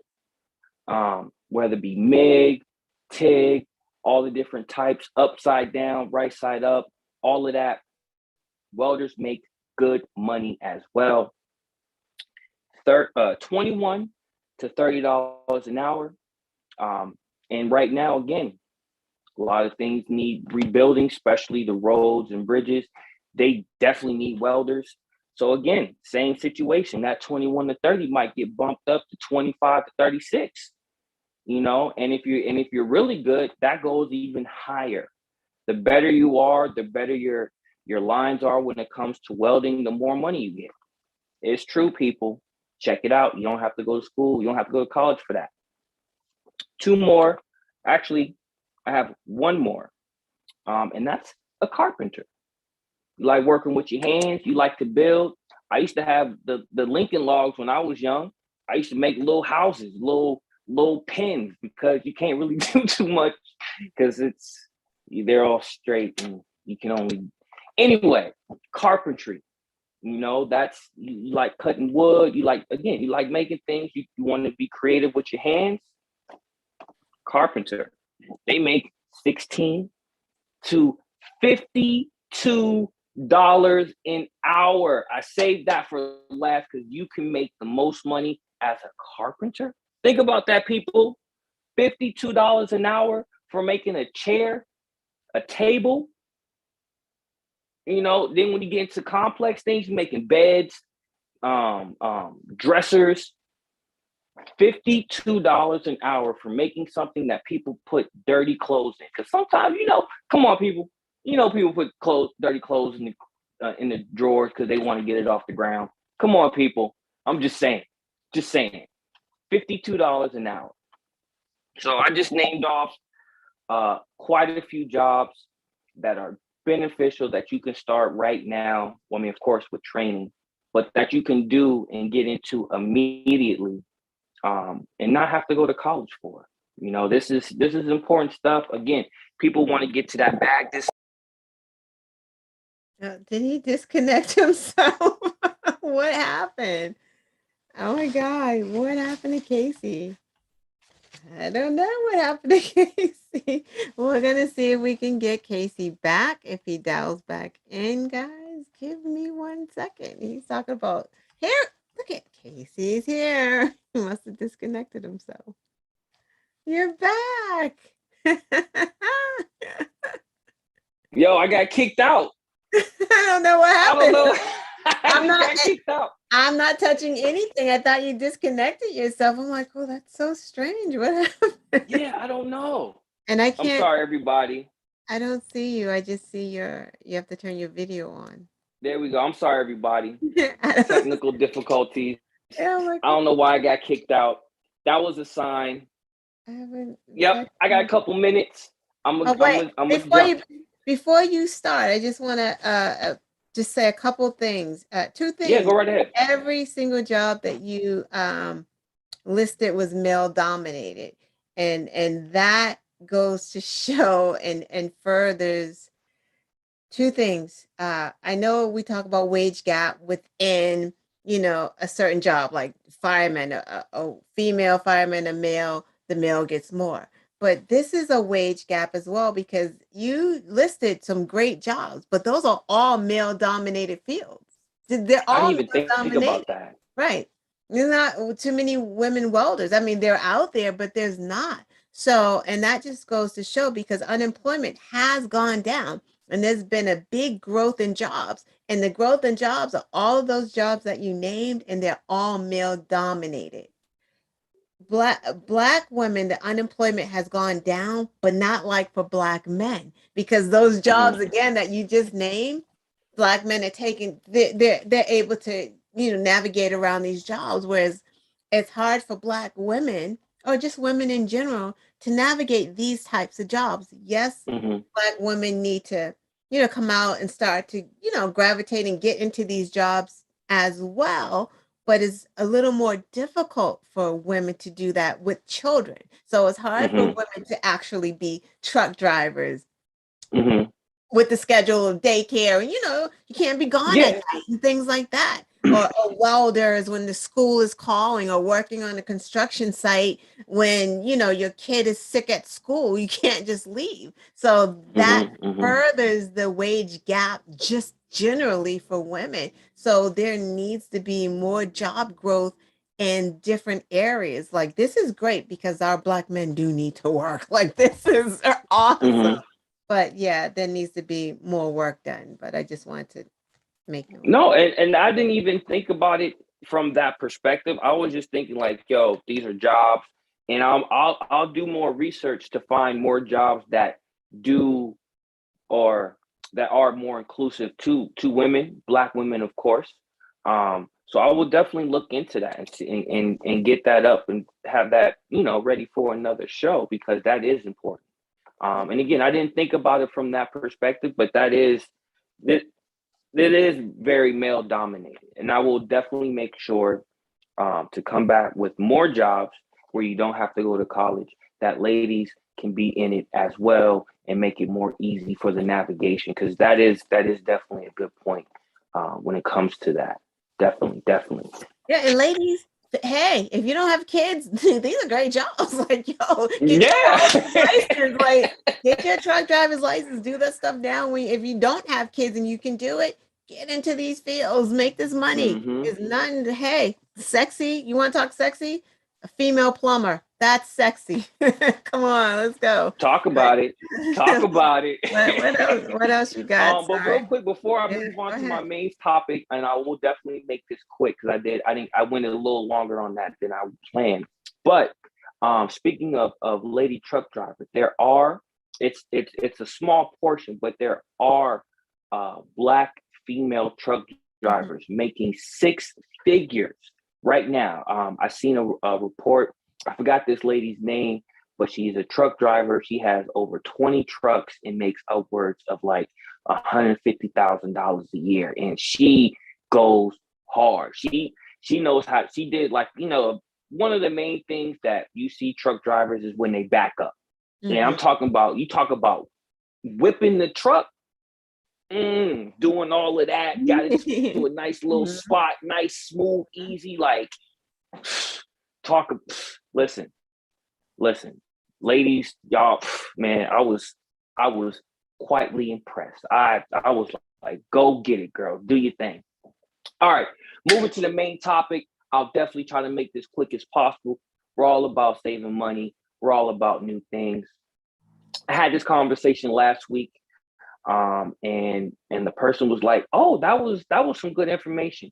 Whether it be MIG, TIG, all the different types, upside down, right side up, all of that. Welders make good money as well. 21 to $30 an hour. And right now, again, a lot of things need rebuilding, especially the roads and bridges. They definitely need welders. So again, same situation. That 21 to 30 might get bumped up to 25 to 36. And if you're really good, that goes even higher. The better you are, the better your lines are when it comes to welding, the more money you get. It's true, people. Check it out. You don't have to go to school. You don't have to go to college for that. 2 more. Actually, I have 1 more. And that's a carpenter. You like working with your hands. You like to build. I used to have the Lincoln logs when I was young. I used to make little houses, little pens, because you can't really do too much because they're all straight and you can only. Anyway, carpentry. That's you like cutting wood. You like making things. You want to be creative with your hands. Carpenter. They make $16 to $52 an hour. I saved that for last because you can make the most money as a carpenter. Think about that, people. $52 an hour for making a chair, a table. Then when you get into complex things, you're making beds, dressers. $52 an hour for making something that people put dirty clothes in. Because sometimes, come on, people. People put dirty clothes in the drawers because they want to get it off the ground. Come on, people. I'm just saying. $52 an hour. So I just named off quite a few jobs that are beneficial that you can start right now. Well, I mean, of course, with training, but that you can do and get into immediately. And not have to go to college for. This is important stuff. Again, people want to get to that bag. Did he disconnect himself? What happened? Oh my God, what happened to Casey? I don't know what happened to Casey. We're gonna see if we can get Casey back if he dials back in, guys. Give me 1 second. He's talking about here. Look at Casey's here. He must have disconnected himself. You're back. Yo, I got kicked out. I don't know what happened. I don't know. I'm not got kicked out. I'm not touching anything. I thought you disconnected yourself. I'm like, oh, that's so strange. What happened? Yeah, I don't know. And I can't. I'm sorry, everybody. I don't see you. I just see you have to turn your video on. There we go. I'm sorry, everybody. I don't, Technical difficulties. yeah, I'm I like, don't know why I got kicked out. That was a sign. I haven't. Yep, I got a couple minutes. Oh wait, I'm a jump. before you start, I just want to just say a couple things. Two Yeah, things. go right ahead. Every single job that you listed was male dominated, and that goes to show and furthers two things. I know we talk about wage gap within, a certain job, like fireman, a female fireman, a male, the male gets more. But this is a wage gap as well because you listed some great jobs, but those are all male dominated fields. They're I all didn't male even think dominated, about that. right? There's not too many women welders. I mean, they're out there, but there's not. So, and that just goes to show because unemployment has gone down and there's been a big growth in jobs. And the growth in jobs are all of those jobs that you named, and they're all male dominated. Black women, the unemployment has gone down, but not like for black men, because those jobs Mm-hmm. again that you just named, black men are taking they're able to, navigate around these jobs, whereas it's hard for black women or just women in general to navigate these types of jobs. Yes, Mm-hmm. black women need to, come out and start to, gravitate and get into these jobs as well, but it's a little more difficult for women to do that with children. So it's hard for Mm-hmm. women to actually be truck drivers Mm-hmm. with the schedule of daycare. You can't be gone at Yeah. night and things like that. Or welders when the school is calling, or working on a construction site when, your kid is sick at school. You can't just leave. So that Mm-hmm. Mm-hmm. furthers the wage gap just generally for women. So there needs to be more job growth in different areas. Like this is great because our black men do need to work. Like this is awesome. Mm-hmm. But yeah, there needs to be more work done. But I just wanted to make note of No, and I didn't even think about it from that perspective. I was just thinking like, yo, these are jobs, and I'll do more research to find more jobs that do or that are more inclusive to women, black women, of course. So I will definitely look into that and see, and get that up and have that ready for another show because that is important. it. And again, I didn't think about it from that perspective, but that is it. It is very male dominated, and I will definitely make sure to come back with more jobs where you don't have to go to college. That ladies can be in it as well and make it more easy for the navigation because that is definitely a good point when it comes to that. Definitely, definitely. Yeah, and ladies, hey, if you don't have kids, these are great jobs. Like, yo, get your Yeah. license. Like, get your truck driver's license. Do that stuff now. If you don't have kids and you can do it, get into these fields. Make this money. Mm-hmm. It's nothing. Hey, sexy. You want to talk sexy? A female plumber. That's sexy. Come on, let's go. Talk Right. about it. Talk about it. What else? What else you got? But real Sorry. quick before I Yeah, move on go to my ahead. main topic, and I will definitely make this quick because I went a little longer on that than I planned. But speaking of lady truck drivers, there are it's a small portion, but there are black female truck Mhm. drivers making six figures right now. I seen a report. I forgot this lady's name, but she's a truck driver. She has over 20 trucks and makes upwards of like $150,000 a year, and she goes hard. She knows how. She did like one of the main things that you see truck drivers is when they back up. And I'm Mhm. talking about you talk about whipping the truck, doing all of that. Got it to a nice little Mhm. spot, nice, smooth, easy. Like talk. Listen, listen, ladies, y'all, man, I was quietly impressed. I was like, go get it, girl. Do your thing. All right, moving to the main topic. I'll definitely try to make this quick as possible. We're all about saving money. We're all about new things. I had this conversation last week, and the person was like, "Oh, that was some good information."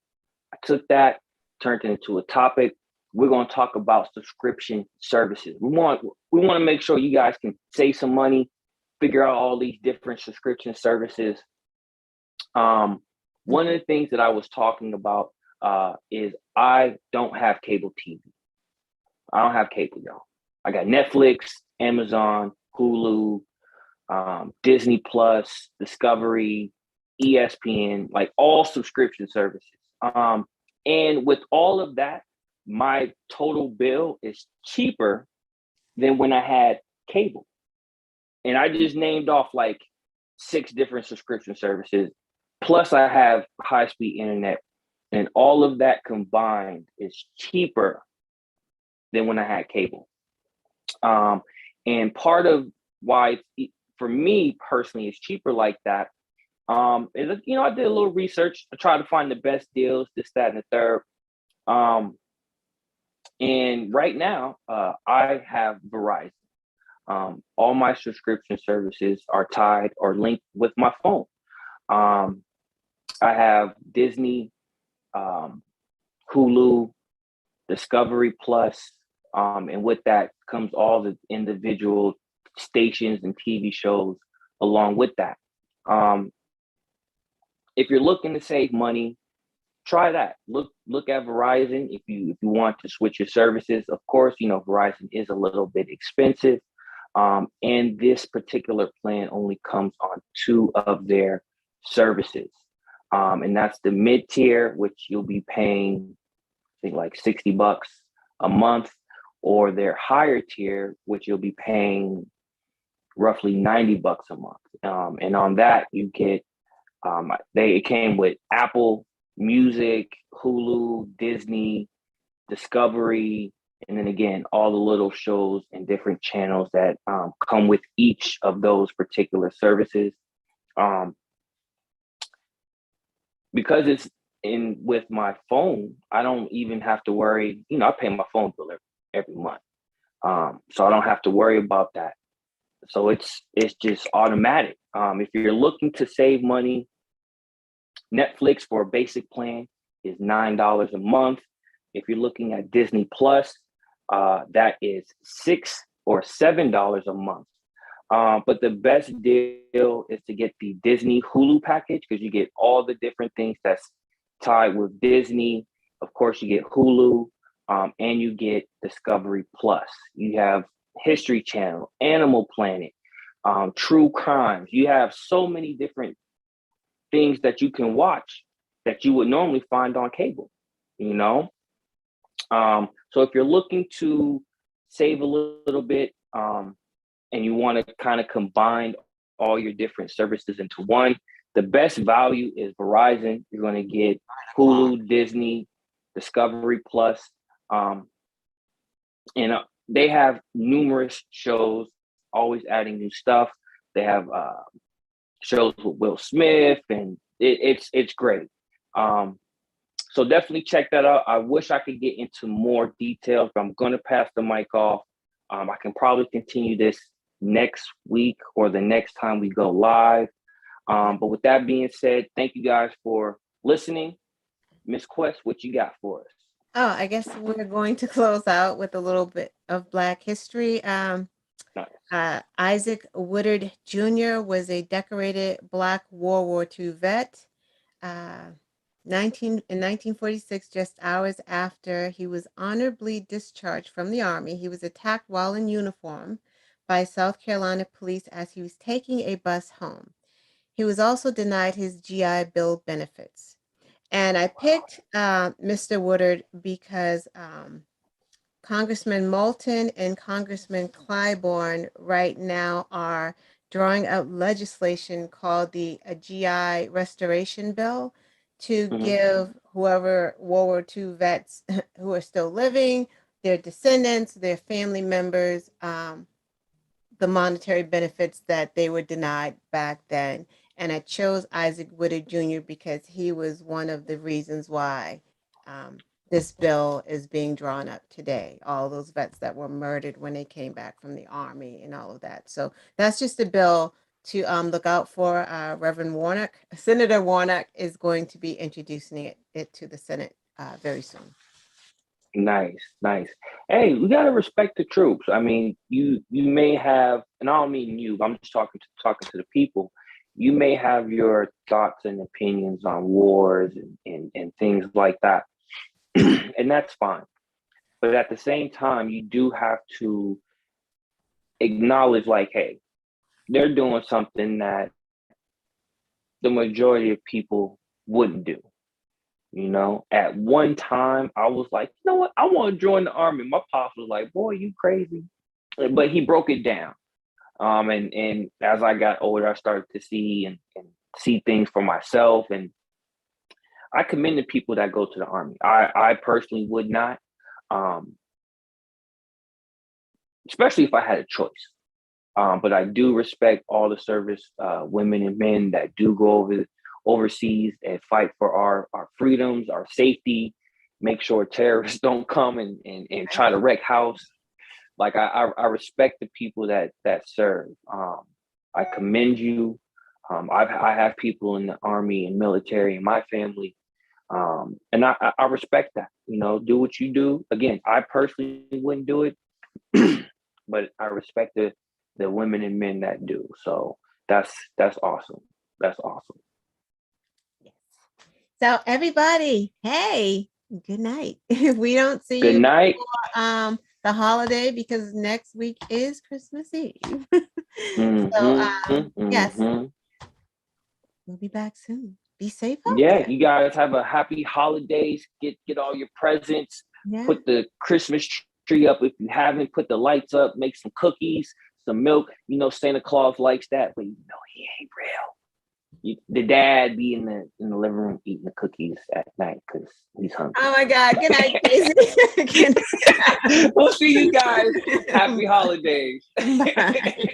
I took that, turned it into a topic. We're going to talk about subscription services. We want to make sure you guys can save some money figure out all these different subscription services. One of the things that I was talking about is I don't have cable TV. I don't have cable, y'all. I got Netflix, Amazon, Hulu, Disney Plus, Discovery, ESPN, like all subscription services. And with all of that, my total bill is cheaper than when I had cable. And I just named off like 6 different subscription services. Plus, I have high-speed internet, and all of that combined is cheaper than when I had cable. And part of why, for me personally, it's cheaper like that is, I did a little research. I tried to find the best deals, this, that, and the third. And right now, I have Verizon. All my subscription services are tied or linked with my phone. I have Disney, Hulu, Discovery Plus, and with that comes all the individual stations and TV shows along with that. If you're looking to save money, try that. Look at Verizon if you want to switch your services. Of course, Verizon is a little bit expensive. And this particular plan only comes on 2 of their services. And that's the mid-tier, which you'll be paying, I think, like $60 a month, or their higher tier, which you'll be paying roughly $90 a month. And on that, you get, it came with Apple Music, Hulu, Disney, Discovery, and then again, all the little shows and different channels that come with each of those particular services. Because it's in with my phone, I don't even have to worry. I pay my phone bill every month, so I don't have to worry about that. So it's just automatic. If you're looking to save money, Netflix for a basic plan is $9 a month. If you're looking at Disney Plus, that is $6 or $7 a month. But the best deal is to get the Disney Hulu package, because you get all the different things that's tied with Disney. Of course, you get Hulu, and you get Discovery Plus. You have History Channel, Animal Planet, True Crimes. You have so many different things that you can watch that you would normally find on cable, So if you're looking to save a little bit, and you want to kind of combine all your different services into one, the best value is Verizon. You're going to get Hulu, Disney, Discovery Plus, and they have numerous shows, always adding new stuff. They have shows with Will Smith, and it's great. So definitely check that out. I wish I could get into more details, but I'm going to pass the mic off. I can probably continue this next week or the next time we go live. But with that being said, thank you guys for listening. Miss Quest, what you got for us? Oh, I guess we're going to close out with a little bit of Black history. Nice. Isaac Woodard Jr. was a decorated Black World War II vet. In 1946, just hours after he was honorably discharged from the Army, he was attacked while in uniform by South Carolina police as he was taking a bus home. He was also denied his GI Bill benefits. And I picked Mr. Woodard because Congressman Moulton and Congressman Clyburn right now are drawing up legislation called the GI Restoration Bill to give whoever World War II vets who are still living, their descendants, their family members, the monetary benefits that they were denied back then. And I chose Isaac Woodard Jr. because he was one of the reasons why this bill is being drawn up today. All those vets that were murdered when they came back from the Army and all of that. So that's just a bill to look out for. Reverend Warnock, Senator Warnock, is going to be introducing it to the Senate very soon. Nice, nice. Hey, we gotta respect the troops. I mean, you may have, and I don't mean you. I'm just talking to the people. You may have your thoughts and opinions on wars and things like that, and that's fine. But at the same time, you do have to acknowledge, like, hey, they're doing something that the majority of people wouldn't do. You know, at one time, I was like, you know what? I want to join the army. My pops was like, boy, you crazy. But he broke it down. And as I got older, I started to see and see things for myself. And I commend the people that go to the army. I personally would not, um, especially if I had a choice. But I do respect all the service women and men that do go overseas and fight for our freedoms, our safety, make sure terrorists don't come and try to wreck house. Like I respect the people that serve. I commend you. I have people in the army and military in my family, and I respect that. You know, do what you do. Again, I personally wouldn't do it, but I respect the women and men that do. So that's awesome. That's awesome. So everybody, hey, good night. We don't see Good you night. before the holiday because next week is Christmas Eve. Yes, we'll be back soon. Be safe out Yeah, there. you guys have a happy holidays. Get all your presents. Yeah. Put the Christmas tree up if you haven't. Put the lights up. Make some cookies, some milk. You know Santa Claus likes that, but you know he ain't real. The dad be in the living room eating the cookies at night because he's hungry. Oh my God. Good night, Casey. We'll see you guys. Happy holidays. Bye.